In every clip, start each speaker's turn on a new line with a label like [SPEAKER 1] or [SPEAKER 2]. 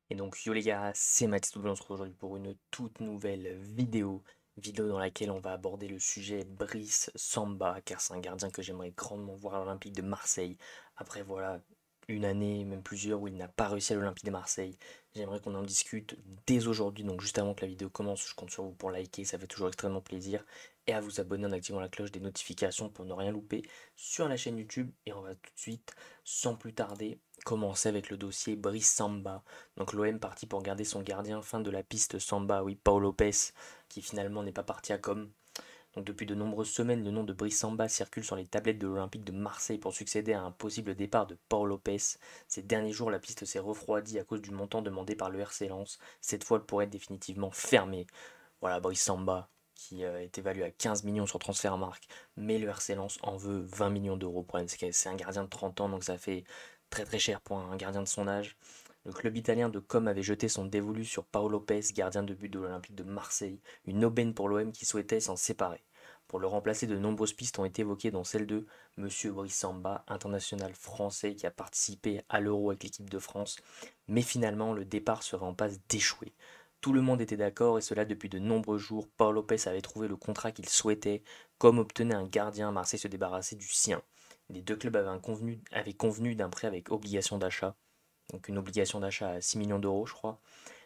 [SPEAKER 1] Et donc yo les gars, c'est Mathis Doublon, on se retrouve aujourd'hui pour une toute nouvelle vidéo dans laquelle on va aborder le sujet Brice Samba, car c'est un gardien que j'aimerais grandement voir à l'Olympique de Marseille. Après voilà, une année, même plusieurs, où il n'a pas réussi à l'Olympique de Marseille. J'aimerais qu'on en discute dès aujourd'hui, donc juste avant que la vidéo commence, je compte sur vous pour liker, ça fait toujours extrêmement plaisir. Et à vous abonner en activant la cloche des notifications pour ne rien louper sur la chaîne YouTube. Et on va tout de suite, sans plus tarder, commencer avec le dossier Brice Samba. Donc l'OM parti pour garder son gardien, fin de la piste Samba, oui, Paul Lopez, qui finalement n'est pas parti à Com. Donc depuis de nombreuses semaines, le nom de Brice Samba circule sur les tablettes de l'Olympique de Marseille pour succéder à un possible départ de Paul Lopez. Ces derniers jours, la piste s'est refroidie à cause du montant demandé par le RC Lens. Cette fois, elle pourrait être définitivement fermée. Voilà, Brice Samba, qui est évalué à 15 millions sur Transfermarkt, mais le RC Lens en veut 20 millions d'euros. Le problème, c'est que c'est un gardien de 30 ans, donc ça fait très très cher pour un gardien de son âge. Le club italien de Com avait jeté son dévolu sur Paolo Lopez, gardien de but de l'Olympique de Marseille, une aubaine pour l'OM qui souhaitait s'en séparer. Pour le remplacer, de nombreuses pistes ont été évoquées, dont celle de Monsieur Brice Samba, international français qui a participé à l'Euro avec l'équipe de France, mais finalement le départ serait en passe d'échouer. Tout le monde était d'accord et cela depuis de nombreux jours. Paul Lopez avait trouvé le contrat qu'il souhaitait, comme obtenait un gardien, Marseille se débarrassait du sien. Les deux clubs avaient convenu d'un prêt avec obligation d'achat, donc une obligation d'achat à 6 millions d'euros, je crois.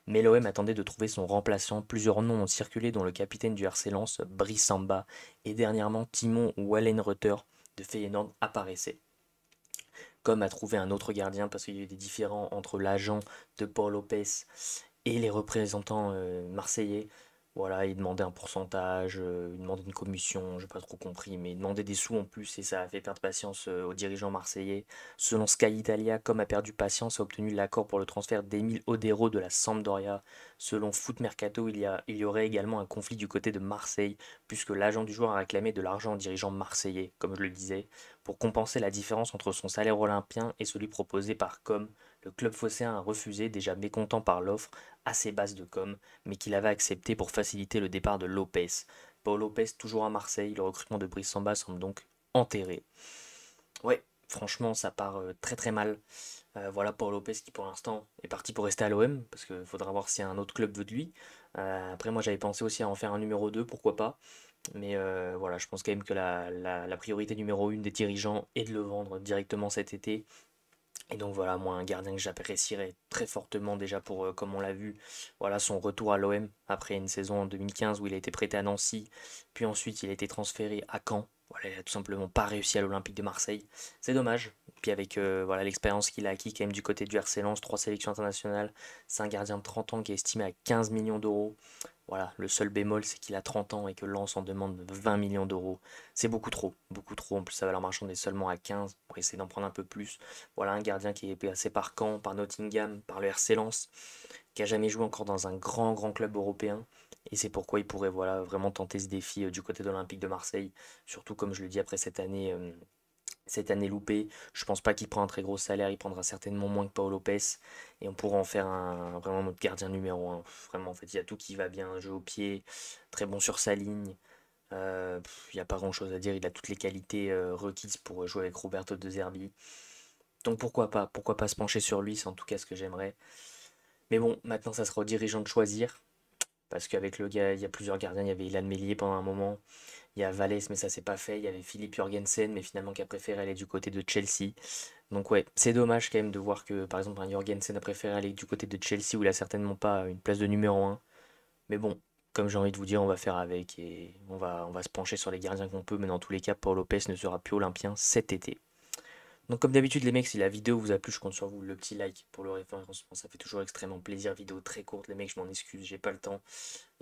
[SPEAKER 1] Mais l'OM attendait de trouver son remplaçant. Plusieurs noms ont circulé, dont le capitaine du RC Lens, Brice Samba, et dernièrement Timon Wallenreuther de Feyenoord apparaissait. Comme a trouvé un autre gardien parce qu'il y a eu des différends entre l'agent de Paul Lopez et les représentants marseillais. Voilà, il demandait un pourcentage, il demandait une commission, j'ai pas trop compris, mais il demandait des sous en plus et ça a fait perdre patience aux dirigeants marseillais. Selon Sky Italia, comme a perdu patience, a obtenu l'accord pour le transfert d'Emile Odero de la Sampdoria. Selon Foot Mercato, il y aurait également un conflit du côté de Marseille, puisque l'agent du joueur a réclamé de l'argent aux dirigeants marseillais, comme je le disais, pour compenser la différence entre son salaire olympien et celui proposé par Com. Le club phocéen a refusé, déjà mécontent par l'offre assez basse de Com, mais qu'il avait accepté pour faciliter le départ de Lopez. Paul Lopez toujours à Marseille, le recrutement de Brice Samba semble donc enterré. Ouais, franchement, ça part très très mal. Voilà Paul Lopez qui pour l'instant est parti pour rester à l'OM, parce qu'il faudra voir si un autre club veut de lui. Après, moi j'avais pensé aussi à en faire un numéro 2, pourquoi pas. Mais voilà, je pense quand même que la priorité numéro 1 des dirigeants est de le vendre directement cet été. Et donc voilà, moi un gardien que j'apprécierais très fortement déjà pour, comme on l'a vu, voilà son retour à l'OM après une saison en 2015 où il a été prêté à Nancy, puis ensuite il a été transféré à Caen. Voilà, il a tout simplement pas réussi à l'Olympique de Marseille. C'est dommage. Puis avec voilà l'expérience qu'il a acquis quand même du côté du RC Lens, 3 sélections internationales, c'est un gardien de 30 ans qui est estimé à 15 millions d'euros. Voilà, le seul bémol, c'est qu'il a 30 ans et que Lens en demande 20 millions d'euros. C'est beaucoup trop, beaucoup trop. En plus, sa valeur marchande est seulement à 15 pour essayer d'en prendre un peu plus. Voilà un gardien qui est passé par Caen, par Nottingham, par le RC Lens, qui a jamais joué encore dans un grand, grand club européen. Et c'est pourquoi il pourrait voilà, vraiment tenter ce défi du côté de l'Olympique de Marseille. Surtout, comme je le dis, après cette année loupée. Je pense pas qu'il prend un très gros salaire, il prendra certainement moins que Paul Lopez et on pourra en faire vraiment notre gardien numéro un. Vraiment, en fait, il y a tout qui va bien, jeu au pied, très bon sur sa ligne. Il n'y a pas grand chose à dire, il a toutes les qualités requises pour jouer avec Roberto De Zerbi. Donc pourquoi pas se pencher sur lui, c'est en tout cas ce que j'aimerais. Mais bon, maintenant ça sera aux dirigeants de choisir. Parce qu'avec le gars, il y a plusieurs gardiens, il y avait Ilan Meslier pendant un moment, il y a Valès, mais ça s'est pas fait. Il y avait Philippe Jorgensen, mais finalement qui a préféré aller du côté de Chelsea. Donc ouais, c'est dommage quand même de voir que par exemple un Jorgensen a préféré aller du côté de Chelsea où il a certainement pas une place de numéro un. Mais bon, comme j'ai envie de vous dire, on va faire avec et on va se pencher sur les gardiens qu'on peut. Mais dans tous les cas, Paul Lopez ne sera plus olympien cet été. Donc comme d'habitude les mecs, si la vidéo vous a plu, je compte sur vous, le petit like pour le référencement, ça fait toujours extrêmement plaisir. Vidéo très courte, les mecs, je m'en excuse, j'ai pas le temps.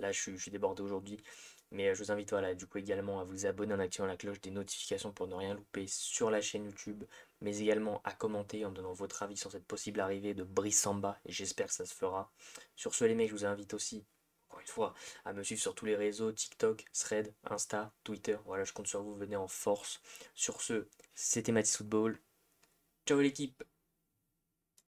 [SPEAKER 1] Là, je suis débordé aujourd'hui. Mais je vous invite voilà, du coup également à vous abonner en activant la cloche des notifications pour ne rien louper sur la chaîne YouTube, mais également à commenter en donnant votre avis sur cette possible arrivée de Brice Samba, et j'espère que ça se fera. Sur ce les mecs, je vous invite aussi, encore une fois, à me suivre sur tous les réseaux, TikTok, Thread, Insta, Twitter. Voilà, je compte sur vous, venez en force. Sur ce, c'était Mathis Football. Ciao l'équipe!